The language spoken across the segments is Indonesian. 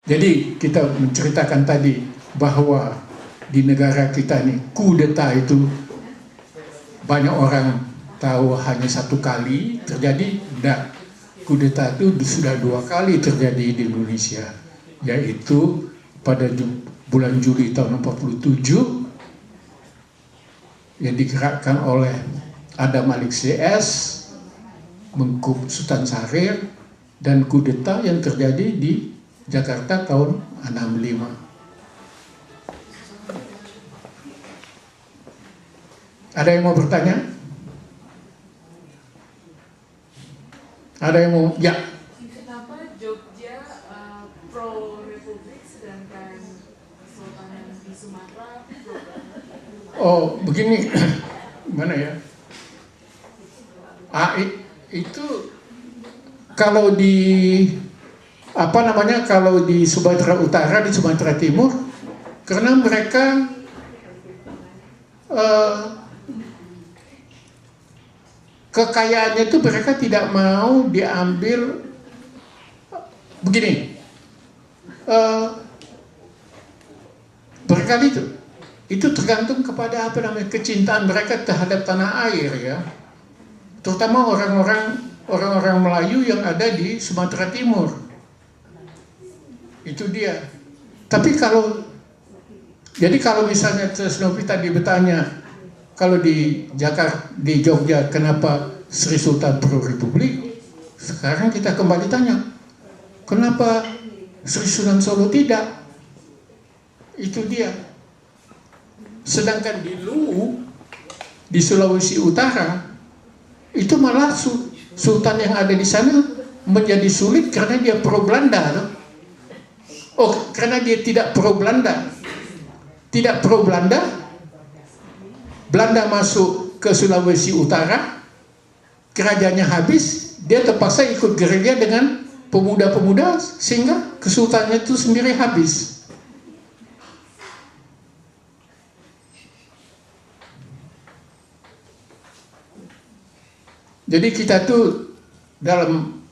Jadi kita menceritakan tadi bahwa di negara kita ini kudeta itu banyak orang tahu hanya satu kali terjadi. Tidak, kudeta itu sudah 2 kali terjadi di Indonesia, yaitu pada bulan Juli tahun 47 yang digerakkan oleh Adam Malik CS, Mengkup Sultan Syahrir, dan kudeta yang terjadi di Jakarta tahun 65. Ada yang mau bertanya? Ada yang mau? Ya. Kenapa Jogja pro Republik sedangkan Kesultanan di Sumatera pro? Oh, begini, mana ya? Itu kalau di kalau di Sumatera Utara, di Sumatera Timur, karena mereka kekayaannya itu mereka tidak mau diambil. Begini, berkali itu tergantung kepada kecintaan mereka terhadap tanah air, ya, terutama orang-orang Melayu yang ada di Sumatera Timur. Itu dia. Tapi kalau misalnya Tresnovi tadi bertanya, kalau di Jakarta, di Jogja, kenapa Sri Sultan pro Republik? Sekarang kita kembali tanya, kenapa Sri Sunan Solo tidak? Itu dia. Sedangkan di Luwu, di Sulawesi Utara, itu malah Sultan yang ada di sana menjadi sulit karena dia pro Belanda, loh. Oh, karena dia tidak pro Belanda. Tidak pro Belanda. Belanda masuk ke Sulawesi Utara, kerajaannya habis, dia terpaksa ikut gerilya dengan pemuda-pemuda sehingga kesultanannya itu sendiri habis. Jadi kita tuh dalam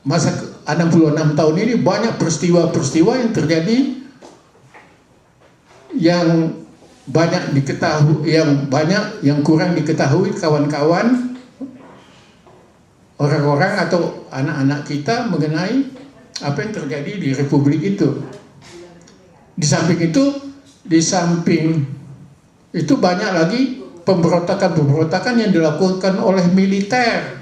masa 66 tahun ini banyak peristiwa-peristiwa yang terjadi yang banyak diketahui, yang kurang diketahui kawan-kawan orang-orang atau anak-anak kita mengenai apa yang terjadi di Republik itu. Di samping itu banyak lagi pemberontakan yang dilakukan oleh militer.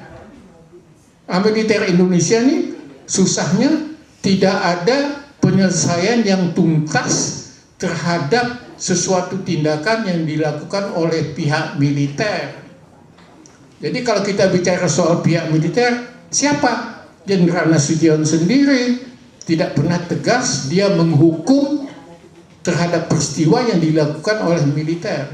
Militer Indonesia ini susahnya tidak ada penyelesaian yang tuntas terhadap sesuatu tindakan yang dilakukan oleh pihak militer. Jadi kalau kita bicara soal pihak militer, siapa? Jenderal Nasution sendiri tidak pernah tegas dia menghukum terhadap peristiwa yang dilakukan oleh militer.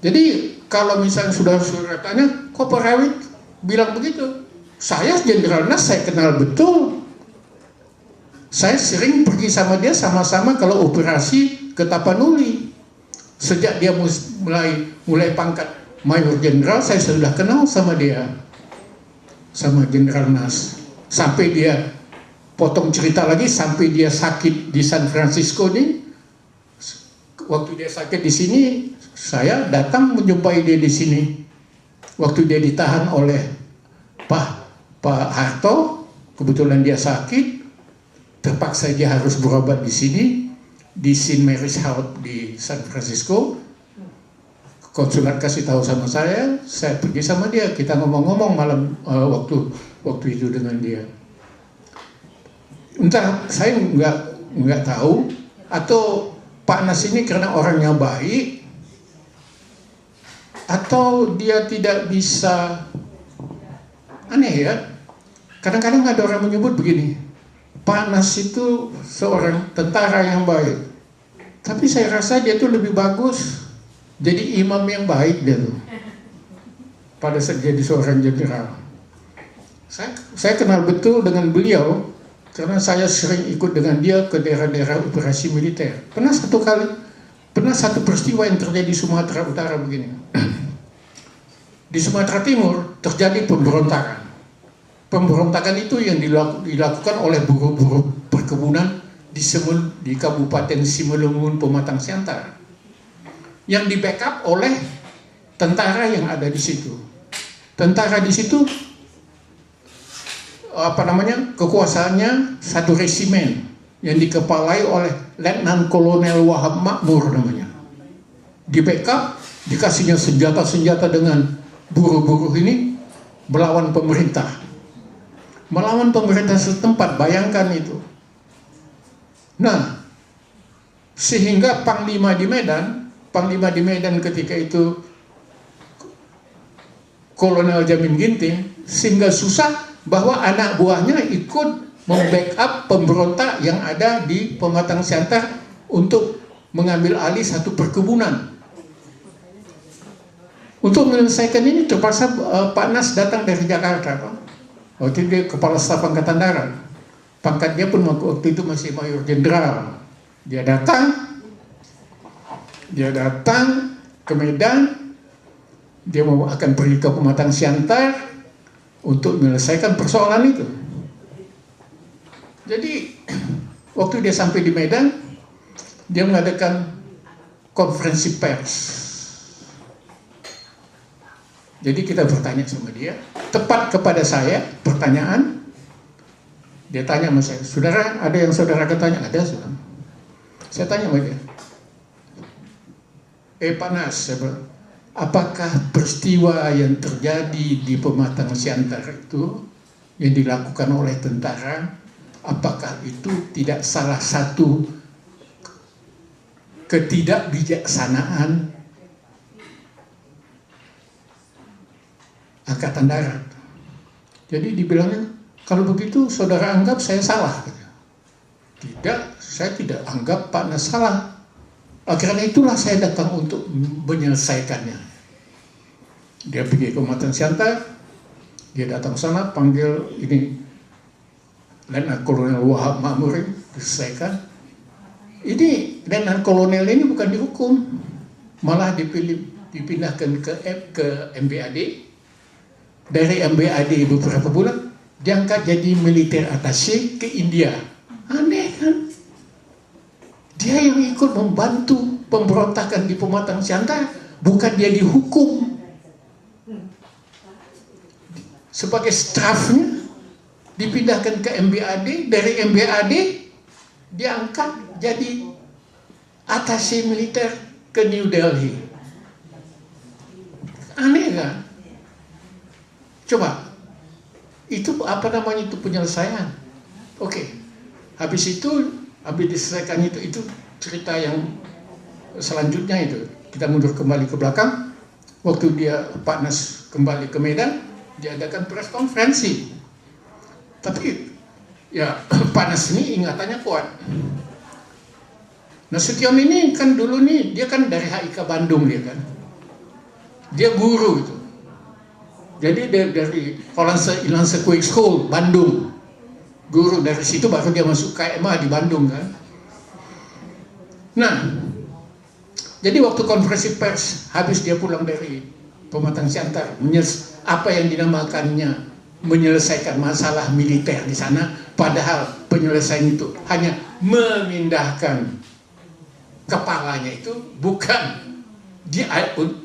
Jadi kalau misalnya saudara-saudara tanya, kok Pak Rawit bilang begitu? Saya Jenderal Nas, saya kenal betul. Saya sering pergi sama dia, sama-sama kalau operasi ke Tapanuli. Sejak dia mulai pangkat Mayor Jenderal, saya sudah kenal sama dia, sama Jenderal Nas. Sampai dia potong cerita lagi, sampai dia sakit di San Francisco nih. Waktu dia sakit di sini, saya datang menjumpai dia di sini. Waktu dia ditahan oleh Pak Harto, kebetulan dia sakit, terpaksa dia harus berobat di sini, di St. Mary's Health di San Francisco. Konsulat kasih tahu sama saya pergi sama dia, kita ngomong-ngomong malam waktu itu dengan dia. Entah, saya nggak tahu, atau Pak Nas ini karena orangnya baik, atau dia tidak bisa, aneh ya. Kadang-kadang ada orang menyebut begini, Pak Nas itu seorang tentara yang baik, tapi saya rasa dia tuh lebih bagus jadi imam yang baik dia tuh, pada saat jadi seorang jenderal. Saya kenal betul dengan beliau karena saya sering ikut dengan dia ke daerah-daerah operasi militer. Pernah satu peristiwa yang terjadi di Sumatera Utara begini. Di Sumatera Timur terjadi pemberontakan. Pemberontakan itu yang dilakukan oleh buruh-buruh perkebunan di Kabupaten Simalungun, Pematang Siantar, yang di backup oleh tentara yang ada di situ. Tentara di situ kekuasaannya satu resimen yang dikepalai oleh Letnan Kolonel Wahab Makmur namanya. Di backup, dikasihnya senjata-senjata dengan buruh-buruh ini melawan pemerintah. Melawan pemerintah setempat, bayangkan itu. Nah, sehingga Panglima di Medan ketika itu Kolonel Jamin Ginting, sehingga susah bahwa anak buahnya ikut membackup pemberontak yang ada di Pematang Siantar untuk mengambil alih satu perkebunan. Untuk menyelesaikan ini terpaksa Pak Nas datang dari Jakarta. Waktu itu dia Kepala Staf Angkatan Darat. Pangkatnya pun waktu itu masih Mayor Jenderal. Dia datang ke Medan. Dia akan pergi ke Pematang Siantar untuk menyelesaikan persoalan itu. Jadi waktu dia sampai di Medan, dia mengadakan konferensi pers. Jadi kita bertanya sama dia, tepat kepada saya pertanyaan. Dia tanya sama saya, saudara, ada yang saudara tanya? Ada, saudara. Saya tanya sama dia, Pak Nas, apakah peristiwa yang terjadi di Pematang Siantar itu yang dilakukan oleh tentara, apakah itu tidak salah satu ketidakbijaksanaan Angkatan Darat? Jadi dibilangnya, kalau begitu saudara anggap saya salah? Tidak, saya tidak anggap Pak Nas salah. Karena itulah saya datang untuk menyelesaikannya. Dia pergi ke Pematang Siantar, dia datang sana, panggil ini Letnan Kolonel Wahab Makmur, diselesaikan. Ini Letnan Kolonel ini bukan dihukum, malah dipindahkan ke MBAD. Dari MBAD beberapa bulan diangkat jadi militer attaché ke India. Aneh kan? Dia yang ikut membantu pemberontakan di Pematang Siantar, bukan dia dihukum. Sebagai stafnya dipindahkan ke MBAD, dari MBAD diangkat jadi attaché militer ke New Delhi. Aneh kan? Coba, itu apa namanya, itu penyelesaian. Oke, habis diselesaikan itu cerita yang selanjutnya itu. Kita mundur kembali ke belakang, waktu Pak Nas kembali ke Medan, diadakan press konferensi. Tapi ya Pak Nas ini ingatannya kuat. Nasution ini kan dulu nih, dia kan dari HIK Bandung dia kan. Dia guru itu. Jadi dari Hollandse Inlandse Quick School Bandung, guru dari situ baru dia masuk KMA di Bandung kan. Nah, jadi waktu konferensi pers habis dia pulang dari Pematang Siantar, apa yang dinamakannya menyelesaikan masalah militer di sana, padahal penyelesaian itu hanya memindahkan kepalanya itu, bukan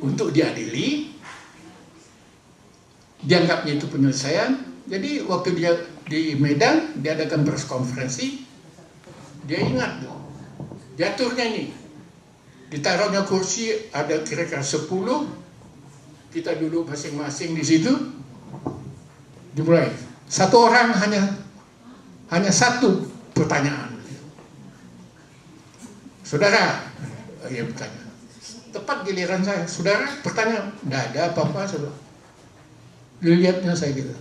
untuk diadili. Dianggapnya itu penyelesaian. Jadi waktu dia di Medan, dia adakan press konferensi, dia ingat diaturnya ini, ditaruhnya kursi ada kira-kira 10, kita duduk masing-masing di situ, dimulai. Satu orang hanya satu pertanyaan. Saudara, dia bertanya. Tepat giliran saya, saudara bertanya, nggak ada apa-apa, saudara. Dilihatnya saya gitu.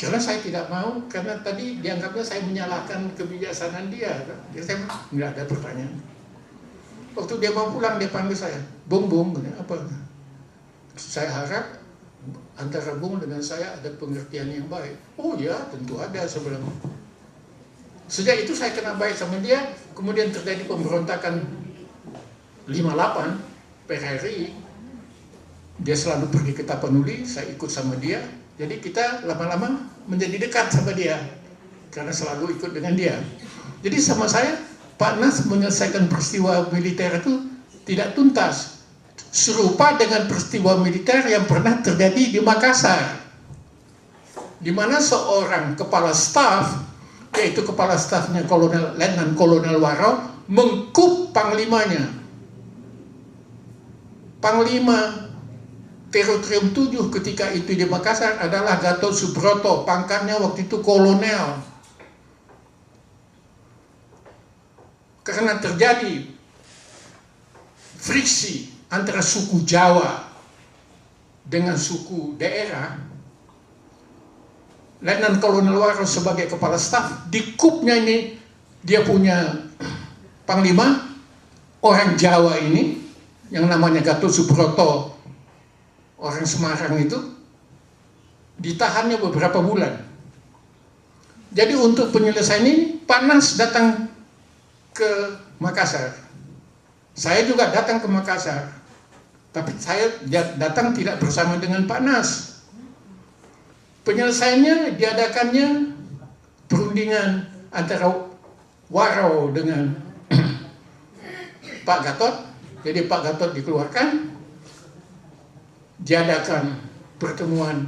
Karena saya tidak mau, karena tadi dianggapnya saya menyalahkan kebijaksanaan dia. Jadi saya nggak ada pertanyaan. Waktu dia mau pulang, dia panggil saya, Bung, apa? Saya harap antara Bung dengan saya ada pengertian yang baik. Oh ya, tentu ada sebelum. Sejak itu saya kenal baik sama dia, kemudian terjadi pemberontakan 58 PRRI. Dia selalu pergi ke Tapanuli, saya ikut sama dia. Jadi kita lama-lama menjadi dekat sama dia. karena selalu ikut dengan dia. Jadi sama saya, Pak Nas menyelesaikan peristiwa militer itu tidak tuntas. Serupa dengan peristiwa militer yang pernah terjadi di Makassar, di mana seorang kepala staf, yaitu kepala stafnya Letnan Kolonel Warau, mengkup panglimanya. Panglima Teritorium 7 ketika itu di Makassar adalah Gatot Subroto, pangkatnya waktu itu kolonel. Karena terjadi friksi antara suku Jawa dengan suku daerah, Letnan Kolonel Warau sebagai kepala staf, di kupnya ini dia punya panglima orang Jawa ini yang namanya Gatot Subroto, orang Semarang itu, ditahannya beberapa bulan. Jadi untuk penyelesaian ini, Pak Nas datang ke Makassar. Saya juga datang ke Makassar. Tapi saya datang tidak bersama dengan Pak Nas. Penyelesaiannya diadakannya perundingan antara Warau dengan Pak Gatot. Jadi Pak Gatot dikeluarkan, diadakan pertemuan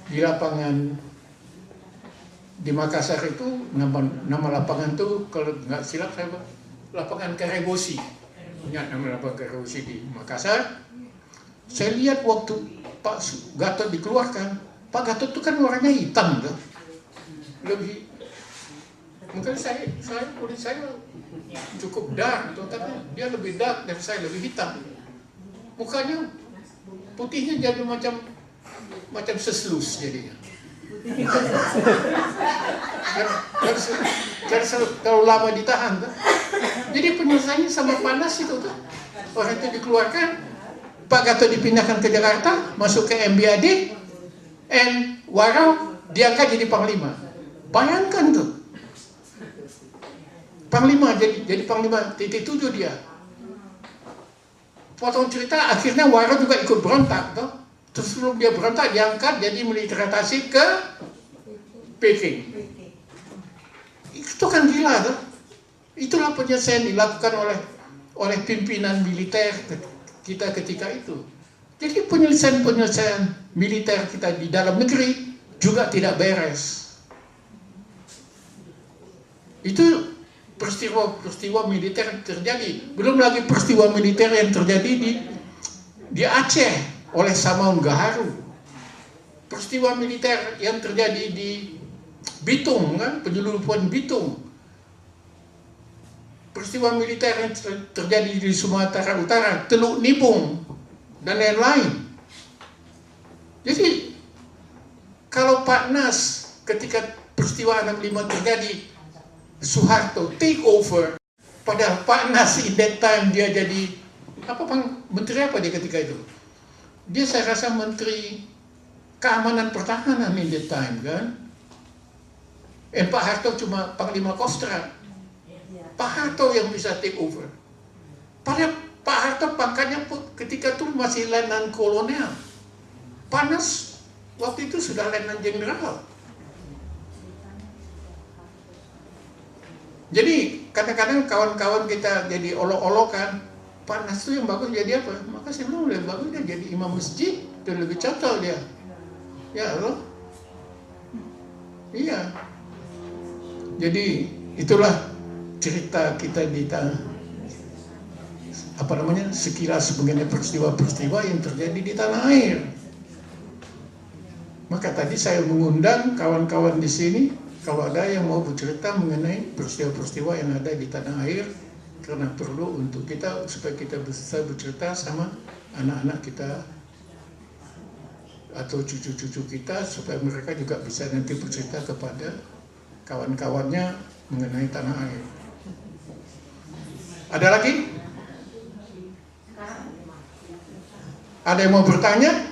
di lapangan di Makassar itu, nama lapangan itu kalau nggak silap saya, lapangan Karebosi. Punya nama lapangan Karebosi di Makassar. Saya lihat waktu Pak Gatot dikeluarkan, Pak Gatot itu kan warnanya hitam tuh. Lebih, mungkin kulit saya cukup dark, tapi dia lebih dark dari saya, lebih hitam. Mukanya putihnya jadi macam seslus jadinya. Kalau lama ditahan tuh. Jadi penyelesaiannya sama panas itu tuh. Orang itu dikeluarkan, Pak Gatot dipindahkan ke Jakarta, masuk ke MBAD, and Warau diangkat jadi panglima. Bayangkan tuh, panglima jadi panglima titik 7 dia. Potong cerita, akhirnya Warau juga ikut berontak tuh. Terus sebelum dia berontak diangkat jadi militerisasi ke Peking. Itu kan gila tuh. Itulah penyelesaian dilakukan oleh pimpinan militer kita ketika itu. Jadi penyelesaian militer kita di dalam negeri juga tidak beres. Itu peristiwa militer terjadi. Belum lagi peristiwa militer yang terjadi di Aceh oleh Samaun Gaharu. Peristiwa militer yang terjadi di Bitung, kan, penyeludupan Bitung. Peristiwa militer yang terjadi di Sumatera Utara, Teluk Nibung, dan lain-lain. Jadi, kalau Pak Nas ketika peristiwa 65 terjadi, Soeharto take over, padahal Pak Nas in that time dia jadi, menteri apa dia ketika itu? Dia saya rasa menteri keamanan pertahanan in that time, kan? Pak Harto cuma Panglima Kostrat. Pak Harto yang bisa take over. Padahal Pak Harto pangkatnya ketika itu masih Letnan Kolonel. Pak Nas waktu itu sudah Letnan Jenderal. Jadi kadang-kadang kawan-kawan kita jadi olok-olokan, Pak Nas itu yang bagus jadi apa? Maka saya bilang lebih bagus dia jadi imam masjid, itu lebih cocok dia. Ya Allah. Iya. Jadi itulah cerita kita di sekilas mengenai peristiwa-peristiwa yang terjadi di tanah air. Maka tadi saya mengundang kawan-kawan di sini, kalau ada yang mau bercerita mengenai peristiwa-peristiwa yang ada di tanah air, karena perlu untuk kita supaya kita bisa bercerita sama anak-anak kita atau cucu-cucu kita, supaya mereka juga bisa nanti bercerita kepada kawan-kawannya mengenai tanah air. Ada lagi? Ada yang mau bertanya?